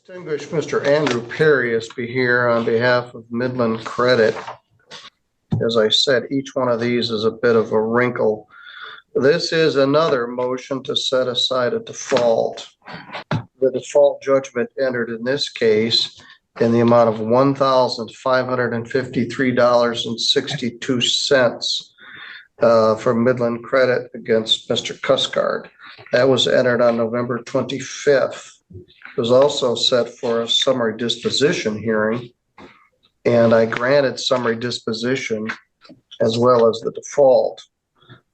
Distinguished Mr. Andrew Perius be here on behalf of Midland Credit. As I said, each one of these is a bit of a wrinkle. This is another motion to set aside a default. The default judgment entered in this case in the amount of $1,553.62 for Midland Credit against Mr. Cuscard. That was entered on November 25th. It was also set for a summary disposition hearing, and I granted summary disposition as well as the default.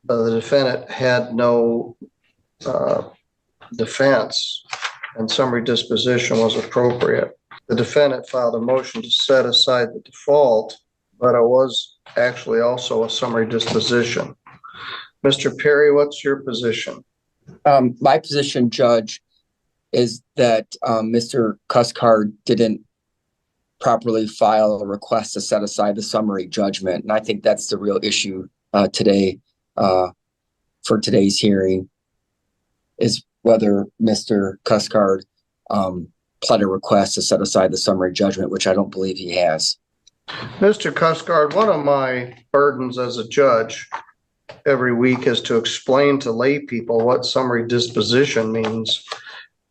The defendant had no defense, and summary disposition was appropriate. The defendant filed a motion to set aside the default, but it was actually also a summary disposition. Mr. Perry, what's your position? My position, Judge, is that Mr. Cuscard didn't properly file a request to set aside the summary judgment. And I think that's the real issue today for today's hearing, is whether Mr. Cuscard pled a request to set aside the summary judgment, which I don't believe he has. Mr. Cuscard, one of my burdens as a judge every week is to explain to lay people what summary disposition means.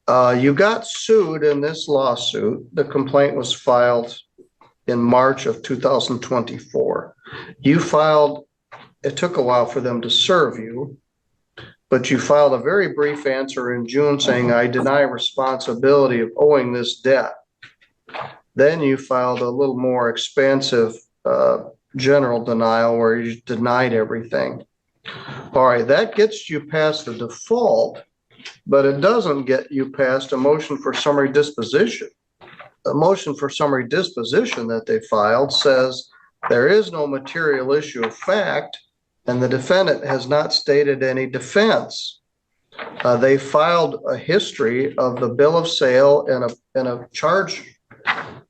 You got sued in this lawsuit. The complaint was filed in March of 2024. You filed, it took a while for them to serve you, but you filed a very brief answer in June saying, I deny responsibility of owing this debt. Then you filed a little more expansive general denial where you denied everything. All right, that gets you past the default, but it doesn't get you past a motion for summary disposition. A motion for summary disposition that they filed says there is no material issue of fact, and the defendant has not stated any defense. They filed a history of the bill of sale and a charge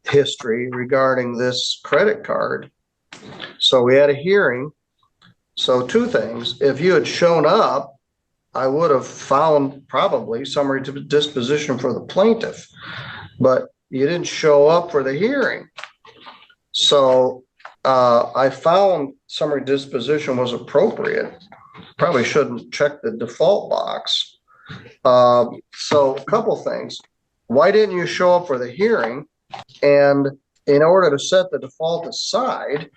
history regarding this credit card. So we had a hearing. So two things. If you had shown up, I would have found probably summary disposition for the plaintiff, but you didn't show up for the hearing. So I found summary disposition was appropriate. Probably shouldn't check the default box. So a couple things. Why didn't you show up for the hearing? And in order to set the default aside,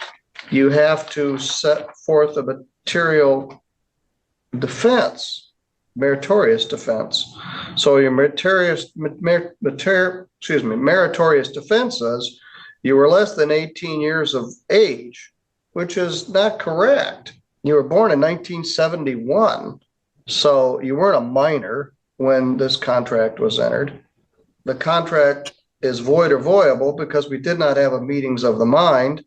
you have to set forth a material defense, meritorious defense. So your meritorious defense says you were less than 18 years of age, which is not correct. You were born in 1971, so you weren't a minor when this contract was entered. The contract is void or voidable because we did not have a meetings of the mind,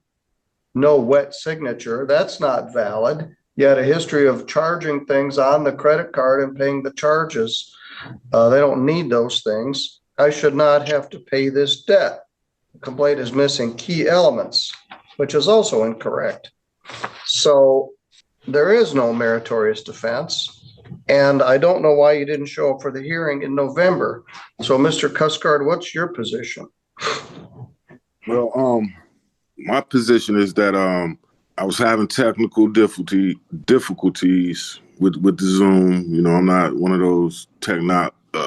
no wet signature. That's not valid. You had a history of charging things on the credit card and paying the charges. They don't need those things. I should not have to pay this debt. The complaint is missing key elements, which is also incorrect. So there is no meritorious defense. And I don't know why you didn't show up for the hearing in November. So Mr. Cuscard, what's your position? Well, my position is that I was having technical difficulties with the Zoom. You know, I'm not one of those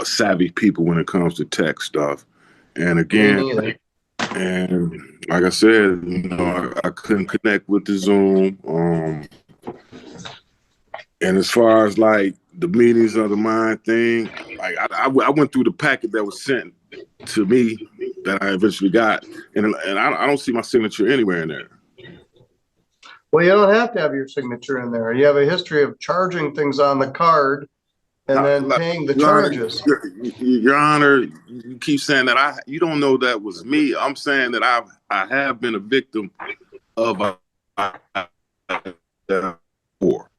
savvy people when it comes to tech stuff. And again, and like I said, you know, I couldn't connect with the Zoom. And as far as like the meetings of the mind thing, like I went through the packet that was sent to me that I eventually got, and I don't see my signature anywhere in there. Well, you don't have to have your signature in there. You have a history of charging things on the card and then paying the charges. Your Honor, you keep saying that you don't know that was me. I'm saying that I have been a victim of war.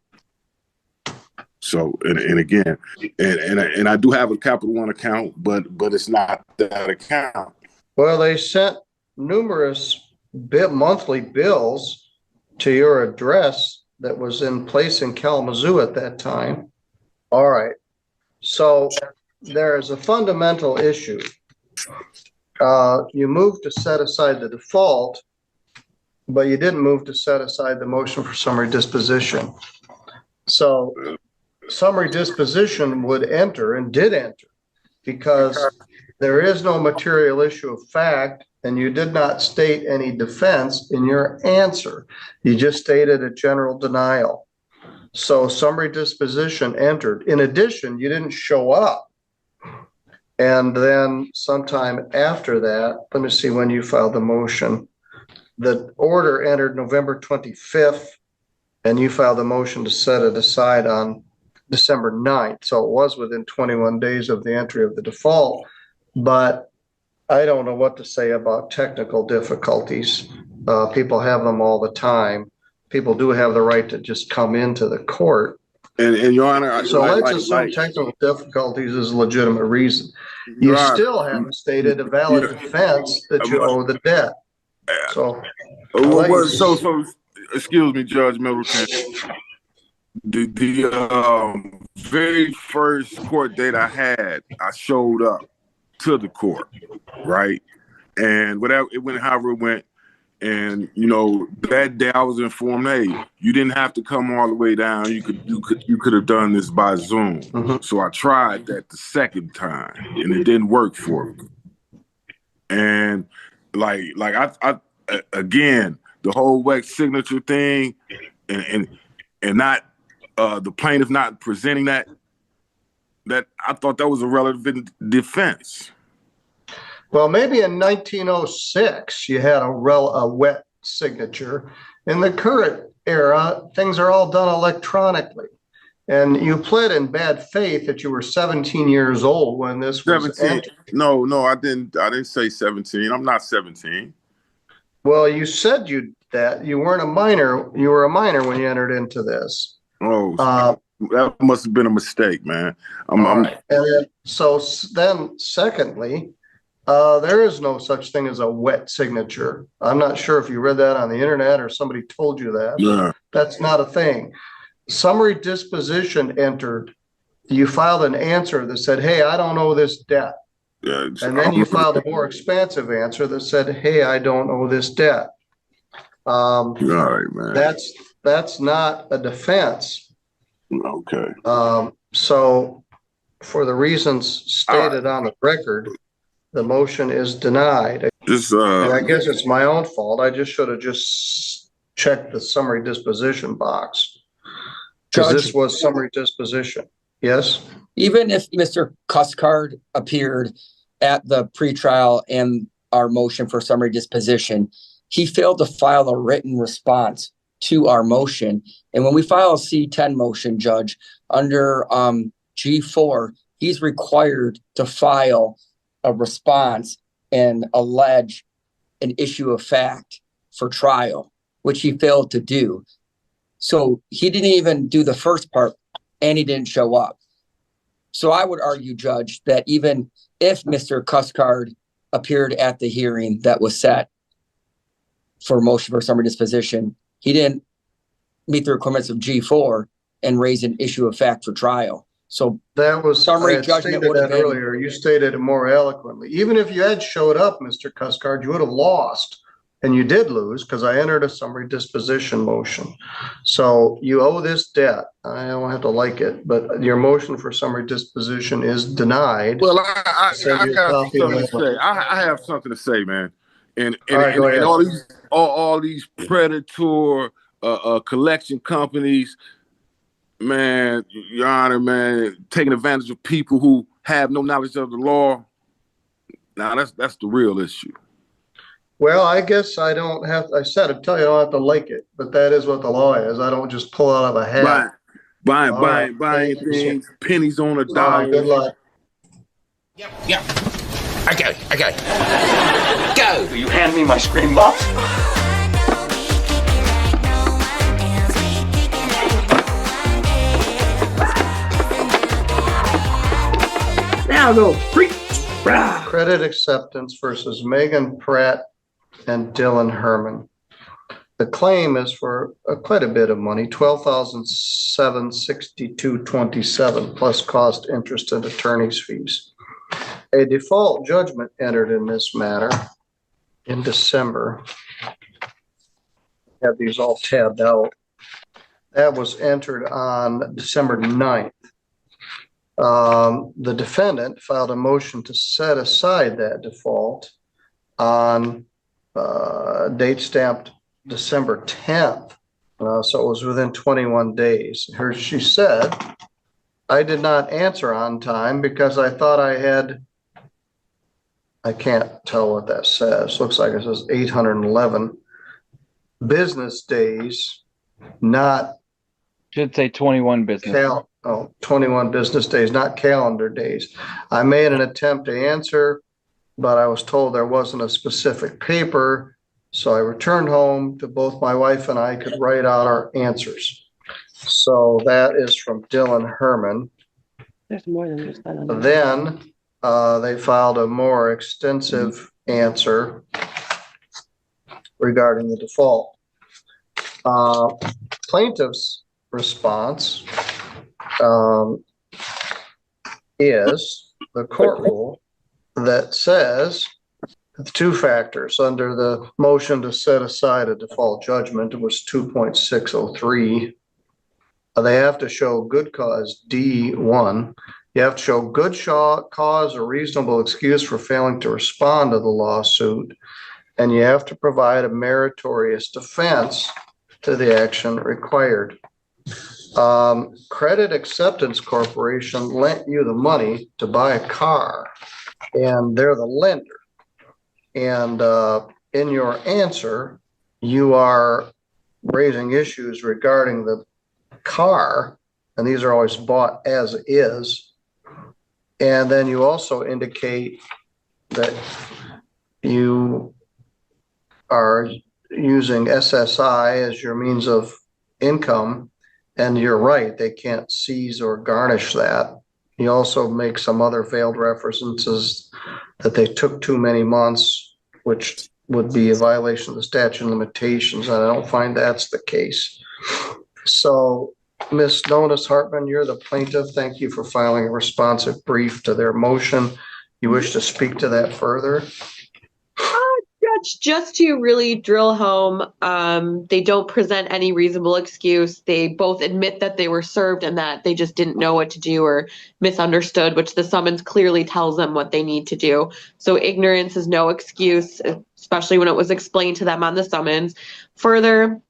So and again, and I do have a Capital One account, but it's not that account. Well, they sent numerous monthly bills to your address that was in place in Kalamazoo at that time. All right. So there is a fundamental issue you moved to set aside the default, but you didn't move to set aside the motion for summary disposition. So summary disposition would enter and did enter because there is no material issue of fact, and you did not state any defense in your answer. You just stated a general denial. So summary disposition entered. In addition, you didn't show up. And then sometime after that, let me see when you filed the motion. The order entered November 25th, and you filed a motion to set it aside on December 9th. So it was within 21 days of the entry of the default. But I don't know what to say about technical difficulties. People have them all the time. People do have the right to just come into the court. And Your Honor, so let's assume technical difficulties is a legitimate reason. You still haven't stated a valid defense that you owe the debt. So, excuse me, Judge Middleton. The very first court date I had, I showed up to the court, right? And whatever it went, however it went, and that day I was informed, hey, you didn't have to come all the way down. You could have done this by Zoom. Mm-hmm. So I tried that the second time, and it didn't work for me. And I again, the whole wet signature thing, and not the plaintiff not presenting that I thought that was a relevant defense. Well, maybe in 1906 you had a wet signature. In the current era, things are all done electronically. And you pled in bad faith that you were 17 years old when this was 17. entered. No, I didn't say 17. I'm not 17. Well, you said that you weren't a minor. You were a minor when you entered into this. Oh, that must have been a mistake, man. Right. And then secondly, there is no such thing as a wet signature. I'm not sure if you read that on the internet or somebody told you that. Yeah. That's not a thing. Summary disposition entered. You filed an answer that said, hey, I don't owe this debt. Yeah, and then you filed a more expansive answer that said, hey, I don't owe this debt. All right, man. That's not a defense. Okay. So for the reasons stated on the record, the motion is denied. And I guess it's my own fault. I just should have just checked the summary disposition box. Because this was summary disposition. Yes? Even if Mr. Cuscard appeared at the pretrial and our motion for summary disposition, he failed to file a written response to our motion. And when we file a C-10 motion, Judge, under G4, he's required to file a response and allege an issue of fact for trial, which he failed to do. So he didn't even do the first part, and he didn't show up. So I would argue, Judge, that even if Mr. Cuscard appeared at the hearing that was set for motion for summary disposition, he didn't meet the requirements of G4 and raise an issue of fact for trial. So that was summary judgment would have been earlier. You stated it more eloquently. Even if you had showed up, Mr. Cuscard, you would have lost. And you did lose because I entered a summary disposition motion. So you owe this debt. I don't have to like it, but your motion for summary disposition is denied. Well, I got something to say. I have something to say, man. And all these predator collection companies, man, Your Honor, man, taking advantage of people who have no knowledge of the law. Now that's the real issue. Well, I guess I don't have, I tell you, I don't have to like it, but that is what the law is. I don't just pull out of a hat. Buying things, pennies on a dollar. Good luck. Yep. Okay. Go. Will you hand me my screen box? Now go. Credit acceptance versus Megan Pratt and Dylan Herman. The claim is for quite a bit of money, $12,762.27 plus cost, interest, and attorney's fees. A default judgment entered in this matter in December. Have these all tabbed out. That was entered on December 9th. The defendant filed a motion to set aside that default on date stamped December 10th. So it was within 21 days. She said, I did not answer on time because I thought I can't tell what that says. Looks like it says 811 business days, not Should say 21 business. 21 business days, not calendar days. I made an attempt to answer, but I was told there wasn't a specific paper. So I returned home to both my wife and I could write out our answers. So that is from Dylan Herman. There's more than just that. On Then they filed a more extensive answer regarding the default. Plaintiff's response is the court rule that says the two factors under the motion to set aside a default judgment was 2.603. They have to show good cause, D1. You have to show good cause or reasonable excuse for failing to respond to the lawsuit, and you have to provide a meritorious defense to the action required. Credit Acceptance Corporation lent you the money to buy a car, and they're the lender. And in your answer, you are raising issues regarding the car, and these are always bought as is. And then you also indicate that you are using SSI as your means of income, and you're right, they can't seize or garnish that. You also make some other veiled references that they took too many months, which would be a violation of the statute of limitations, and I don't find that's the case. So, Ms. Nonis Hartman, you're the plaintiff. Thank you for filing a responsive brief to their motion. You wish to speak to that further? Judge, just to really drill home, they don't present any reasonable excuse. They both admit that they were served and that they just didn't know what to do or misunderstood, which the summons clearly tells them what they need to do. So ignorance is no excuse, especially when it was explained to them on the summons. Further,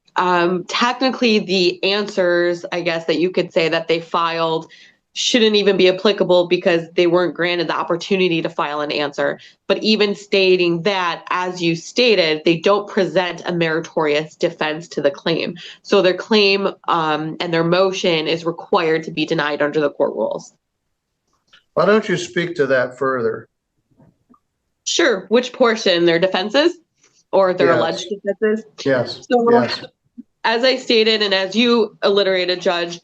technically the answers, I guess, that you could say that they filed shouldn't even be applicable because they weren't granted the opportunity to file an answer. But even stating that, as you stated, they don't present a meritorious defense to the claim. So their claim and their motion is required to be denied under the court rules. Why don't you speak to that further? Sure. Which portion? Their defenses or their Yes. alleged defenses? Yes. So Yes. as I stated, and as you alliterated, Judge,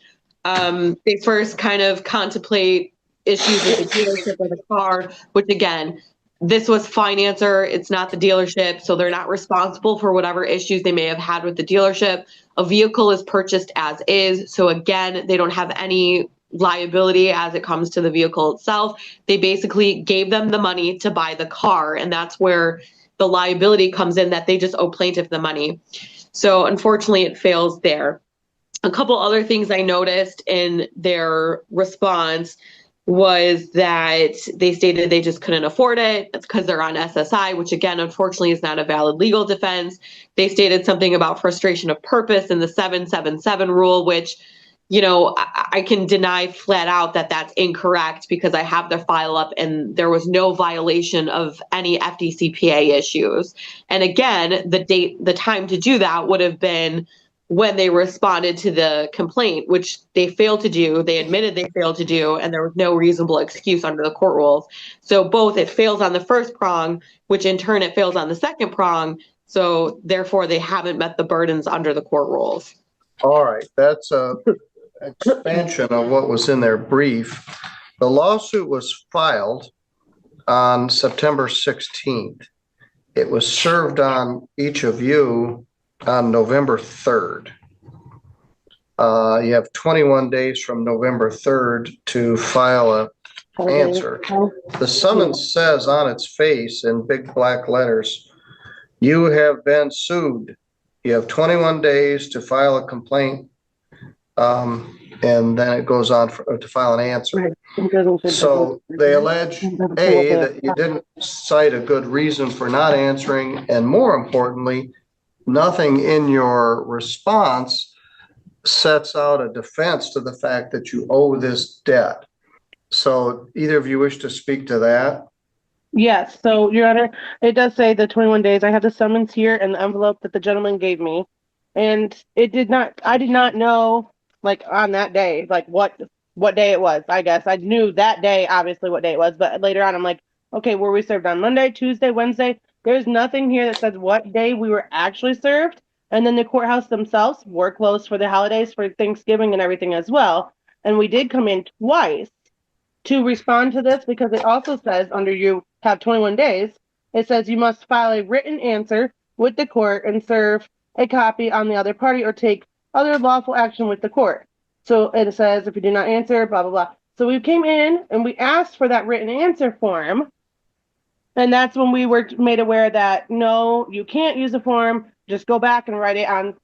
they first kind of contemplate issues with the dealership or the car, which again, this was financer, it's not the dealership, so they're not responsible for whatever issues they may have had with the dealership. A vehicle is purchased as is, so again, they don't have any liability as it comes to the vehicle itself. They basically gave them the money to buy the car, and that's where the liability comes in, that they just owe plaintiff the money. So unfortunately, it fails there. A couple other things I noticed in their response was that they stated they just couldn't afford it. It's because they're on SSI, which again, unfortunately, is not a valid legal defense. They stated something about frustration of purpose in the 777 rule, which, you know, I can deny flat out that that's incorrect because I have their file up and there was no violation of any FDCPA issues. And again, the time to do that would have been when they responded to the complaint, which they failed to do. They admitted they failed to do, and there was no reasonable excuse under the court rules. So both it fails on the first prong, which in turn it fails on the second prong. So therefore they haven't met the burdens under the court rules. All right. That's a expansion of what was in their brief. The lawsuit was filed on September 16th. It was served on each of you on November 3rd. You have 21 days from November 3rd to file a answer. The summons says on its face in big black letters, you have been sued. You have 21 days to file a complaint. And then it goes on to file an answer. So they allege, A, that you didn't cite a good reason for not answering, and more importantly, nothing in your response sets out a defense to the fact that you owe this debt. So either of you wish to speak to that? Yes, so Your Honor, it does say the 21 days. I have the summons here and the envelope that the gentleman gave me. And I did not know, like, on that day, like what day it was, I guess. I knew that day, obviously, what day it was, but later on, I'm like, okay, were we served on Monday, Tuesday, Wednesday? There's nothing here that says what day we were actually served. And then the courthouse themselves were closed for the holidays, for Thanksgiving and everything as well. And we did come in twice to respond to this, because it also says under you have 21 days, it says you must file a written answer with the court and serve a copy on the other party or take other lawful action with the court. So it says if you do not answer, blah, blah, blah. So we came in and we asked for that written answer form. And that's when we were made aware that, no, you can't use a form. Just go back and write it on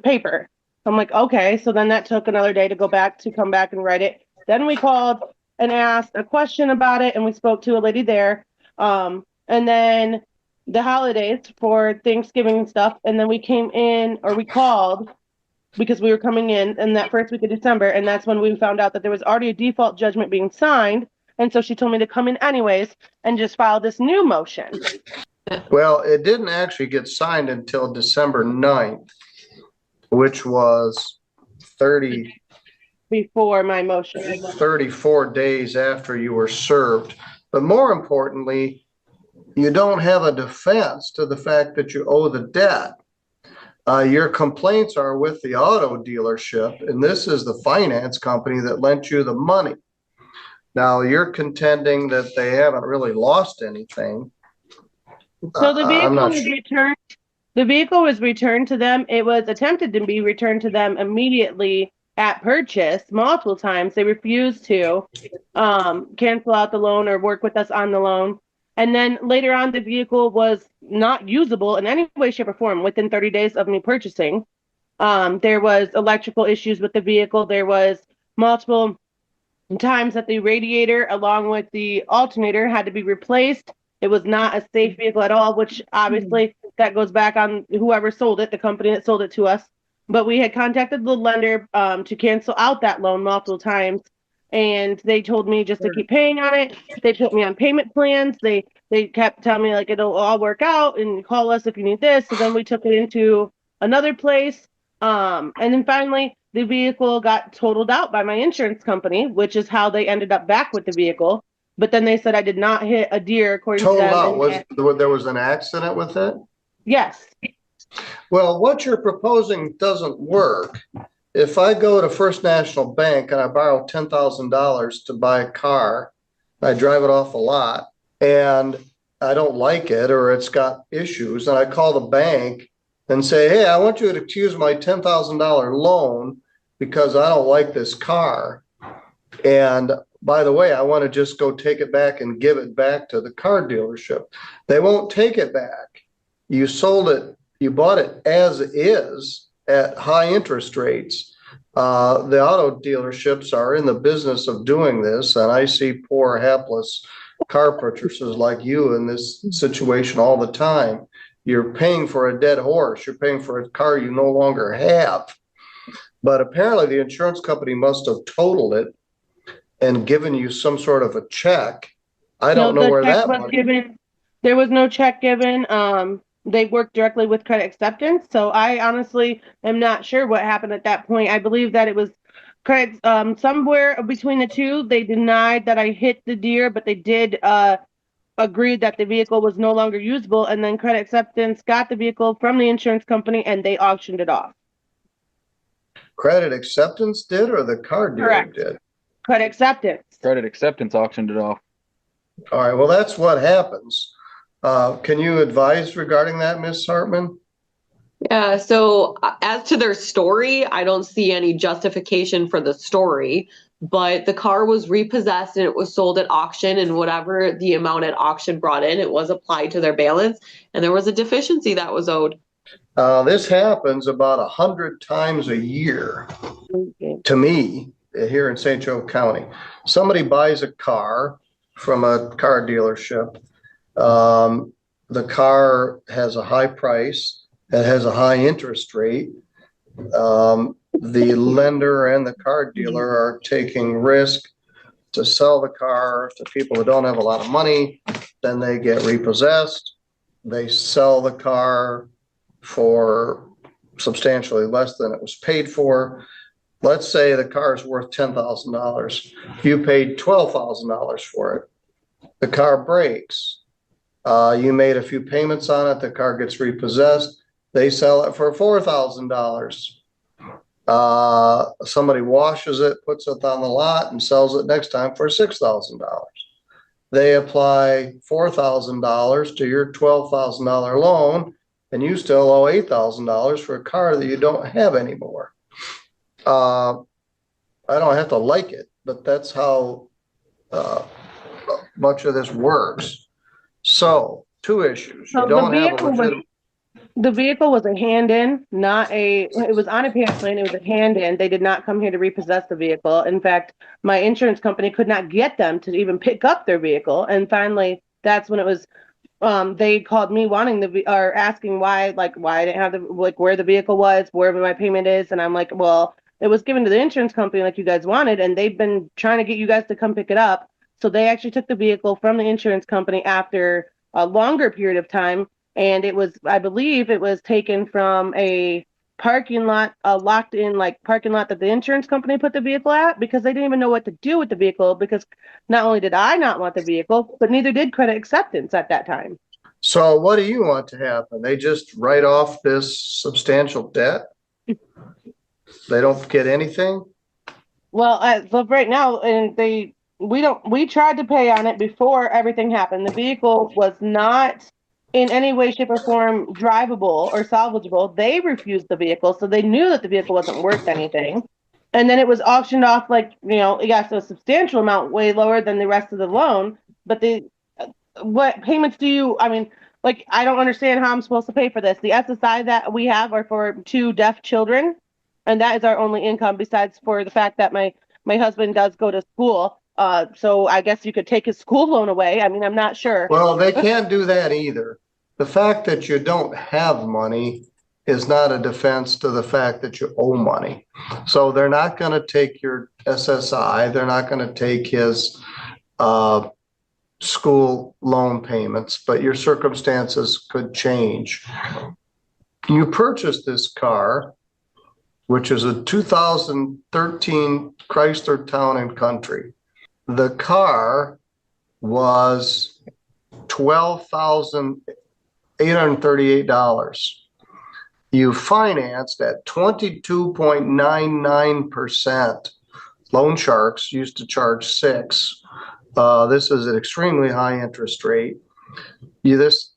paper. I'm like, okay. So then that took another day to come back and write it. Then we called and asked a question about it, and we spoke to a lady there. And then the holidays for Thanksgiving and stuff. And then we came in, or we called because we were coming in that first week of December. And that's when we found out that there was already a default judgment being signed. And so she told me to come in anyways and just file this new motion. Well, it didn't actually get signed until December 9th, which was 34 days after you were served. But more importantly, you don't have a defense to the fact that you owe the debt. Your complaints are with the auto dealership, and this is the finance company that lent you the money. Now, you're contending that they haven't really lost anything. So the vehicle was returned. The vehicle was returned to them. It was attempted to be returned to them immediately at purchase multiple times. They refused to cancel out the loan or work with us on the loan. And then later on, the vehicle was not usable in any way, shape, or form within 30 days of me purchasing. There was electrical issues with the vehicle. There was multiple times that the radiator along with the alternator had to be replaced. It was not a safe vehicle at all, which obviously that goes back on whoever sold it, the company that sold it to us. But we had contacted the lender to cancel out that loan multiple times. And they told me just to keep paying on it. They put me on payment plans. They kept telling me like it'll all work out and call us if you need this. So then we took it into another place. And then finally the vehicle got totaled out by my insurance company, which is how they ended up back with the vehicle. But then they said I did not hit a deer according to them. Totaled out, there was an accident with it? Yes. Well, what you're proposing doesn't work. If I go to First National Bank and I borrow $10,000 to buy a car, I drive it off a lot and I don't like it or it's got issues, and I call the bank and say, hey, I want you to use my $10,000 loan because I don't like this car. And by the way, I want to just go take it back and give it back to the car dealership. They won't take it back. You sold it, you bought it as is at high interest rates. The auto dealerships are in the business of doing this, and I see poor, hapless car purchasers like you in this situation all the time. You're paying for a dead horse. You're paying for a car you no longer have. But apparently the insurance company must have totaled it and given you some sort of a check. I don't know where that was given. There was no check given. They worked directly with Credit Acceptance. So I honestly am not sure what happened at that point. I believe that it was credit, somewhere between the two. They denied that I hit the deer, but they did agree that the vehicle was no longer usable. And then Credit Acceptance got the vehicle from the insurance company and they auctioned it off. Credit Acceptance did, or the car dealer did? Credit Acceptance. Credit Acceptance auctioned it off. All right, well, that's what happens. Can you advise regarding that, Ms. Hartman? Yeah, so as to their story, I don't see any justification for the story. but the car was repossessed and it was sold at auction, and whatever the amount at auction brought in, it was applied to their balance, and there was a deficiency that was owed. This happens about 100 times a year to me here in St. Joe County. Somebody buys a car from a car dealership. The car has a high price, it has a high interest rate. The lender and the car dealer are taking risk to sell the car to people who don't have a lot of money. Then they get repossessed. They sell the car for substantially less than it was paid for. Let's say the car is worth $10,000. You paid $12,000 for it. The car breaks. You made a few payments on it. The car gets repossessed. They sell it for $4,000. Somebody washes it, puts it on the lot, and sells it next time for $6,000. They apply $4,000 to your $12,000 loan, and you still owe $8,000 for a car that you don't have anymore. I don't have to like it, but that's how much of this works. So, two issues. So You don't have a legitimate. the vehicle was a hand-in, it was on a payment plan, it was a hand-in. They did not come here to repossess the vehicle. In fact, my insurance company could not get them to even pick up their vehicle. And finally, that's when it was, they called me asking why I didn't have where the vehicle was, wherever my payment is. And I'm like, well, it was given to the insurance company like you guys wanted, and they've been trying to get you guys to come pick it up. So they actually took the vehicle from the insurance company after a longer period of time. And I believe it was taken from a parking lot, a locked in parking lot that the insurance company put the vehicle at, because they didn't even know what to do with the vehicle, because not only did I not want the vehicle, but neither did credit acceptance at that time. So what do you want to happen? They just write off this substantial debt? They don't get anything? Well, as of right now, and we tried to pay on it before everything happened. The vehicle was not in any way, shape, or form drivable or salvageable. They refused the vehicle, so they knew that the vehicle wasn't worth anything. And then it was auctioned off yes, a substantial amount, way lower than the rest of the loan. But what payments I don't understand how I'm supposed to pay for this. The SSI that we have are for 2 deaf children, and that is our only income, besides for the fact that my husband does go to school. So I guess you could take his school loan away. I mean, I'm not sure. Well, they can't do that either. The fact that you don't have money is not a defense to the fact that you owe money. So they're not going to take your SSI. They're not going to take his school loan payments, but your circumstances could change. You purchased this car, which is a 2013 Chrysler Town and Country. The car was $12,838. You financed at 22.99%. Loan sharks used to charge 6%. This is an extremely high interest rate. This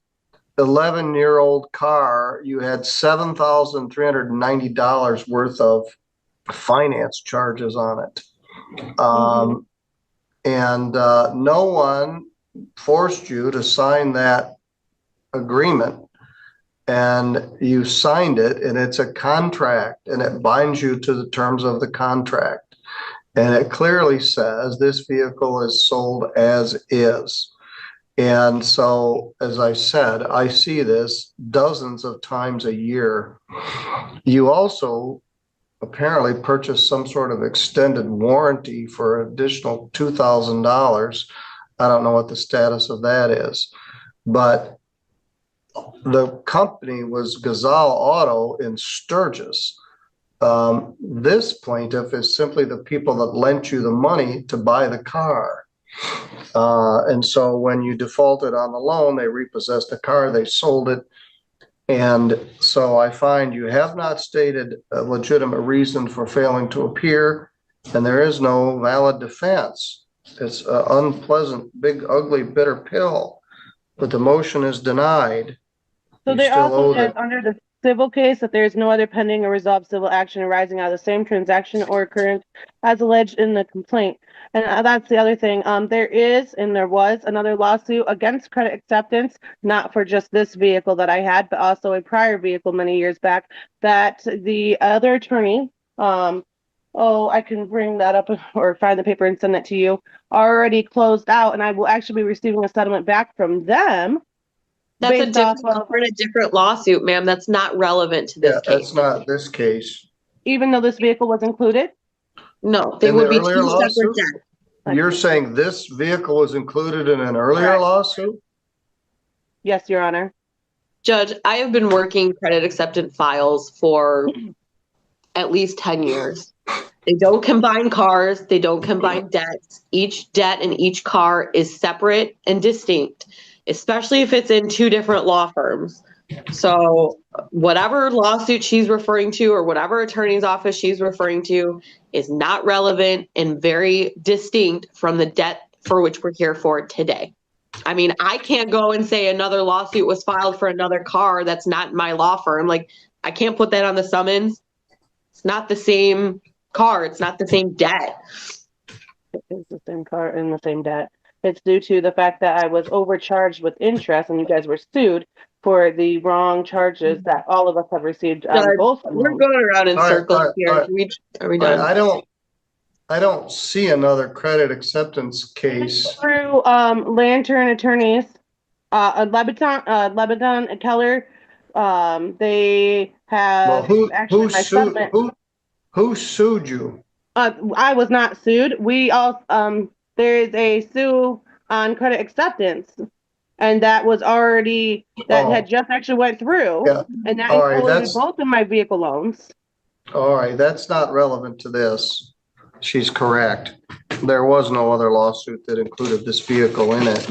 11-year-old car, you had $7,390 worth of finance charges on it. And no one forced you to sign that agreement, and you signed it, and it's a contract, and it binds you to the terms of the contract. And it clearly says this vehicle is sold as is. And so, as I said, I see this dozens of times a year. You also apparently purchased some sort of extended warranty for an additional $2,000. I don't know what the status of that is, but the company was Gazelle Auto in Sturgis. This plaintiff is simply the people that lent you the money to buy the car. And so when you defaulted on the loan, they repossessed the car, they sold it. And so I find you have not stated a legitimate reason for failing to appear, and there is no valid defense. It's an unpleasant, big, ugly, bitter pill, but the motion is denied. So You they still also owe said it. civil case, that there is no other pending or resolved civil action arising out of the same transaction or occurrence as alleged in the complaint. And that's the other thing. There is and there was another lawsuit against Credit Acceptance, not for just this vehicle that I had, but also a prior vehicle many years back, that the other attorney, I can bring that up or find the paper and send that to you, already closed out, and I will actually be receiving a settlement back from them. That's Based off of- for a different lawsuit, ma'am. That's not relevant to this Yeah, case. that's not this case. Even though this vehicle was included? No, they In would the be earlier two separate lawsuit? debts. You're saying this vehicle was included in an earlier Correct. lawsuit? Yes, Your Honor. Judge, I have been working credit acceptance files for at least 10 years. They don't combine cars. They don't combine debts. Each debt and each car is separate and distinct, especially if it's in two different law firms. So whatever lawsuit she's referring to or whatever attorney's office she's referring to is not relevant and very distinct from the debt for which we're here for today. I mean, I can't go and say another lawsuit was filed for another car that's not my law firm. Like, I can't put that on the summons. It's not the same car. It's not the same debt. It's the same car and the same debt. It's due to the fact that I was overcharged with interest and you guys were sued for the wrong charges that all of us have received on Judge, both. we're going around in All right, circles all right, here. all right. Are we done? I don't see another credit acceptance case. Through Lantern Attorneys, Lebanon and Keller, they Well, have actually my settlement. who sued you? I was not sued. We all there is a sue on Credit Acceptance, and that was already had just actually went through, Yeah. and that All right, included that's- both of my vehicle loans. All right, that's not relevant to this. She's correct. There was no other lawsuit that included this vehicle in it.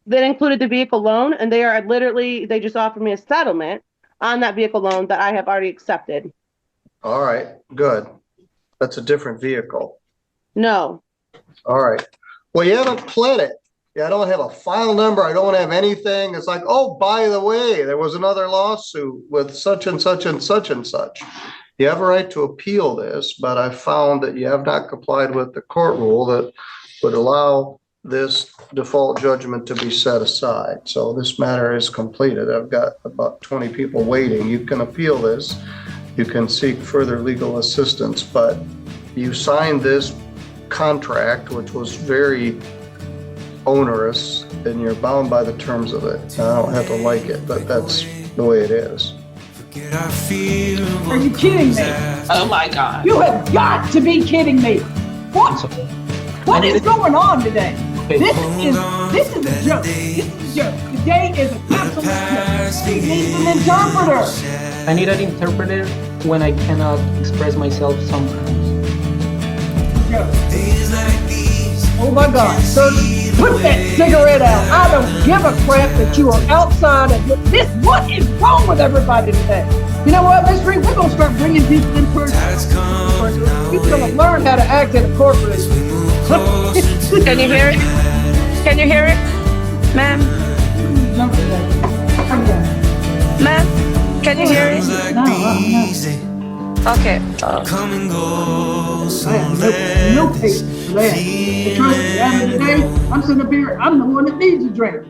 That included the vehicle loan, and they just offered me a settlement on that vehicle loan that I have already accepted. All right, good. That's a different vehicle. No. All right. Well, you haven't pled it. Yeah, I don't have a file number. I don't have anything. It's like, oh, by the way, there was another lawsuit with such and such and such and such. You have a right to appeal this, but I found that you have not complied with the court rule that would allow this default judgment to be set aside. So this matter is completed. I've got about 20 people waiting. You can appeal this. You can seek further legal assistance, but you signed this contract, which was very onerous, and you're bound by the terms of it. I don't have to like it, but that's the way it is. Are you kidding me? Oh my God. You have got to be kidding me. What is going on today? This is a joke. This is a joke. Today is an absolute joke. We need an interpreter. I need an interpreter when I cannot express myself sometimes. Oh my God, sir, put that cigarette out. I don't give a crap that you are outside of this. What is wrong with everybody today? You know what, Miss Reed, we're going to start bringing people in person. People are going to learn how to act in a courtroom. Can you hear it? Can you hear it? Ma'am? Ma'am? Can you hear it? Okay. No patience for that. Trust me, after today, I'm sitting up here, I'm the one that needs a drink.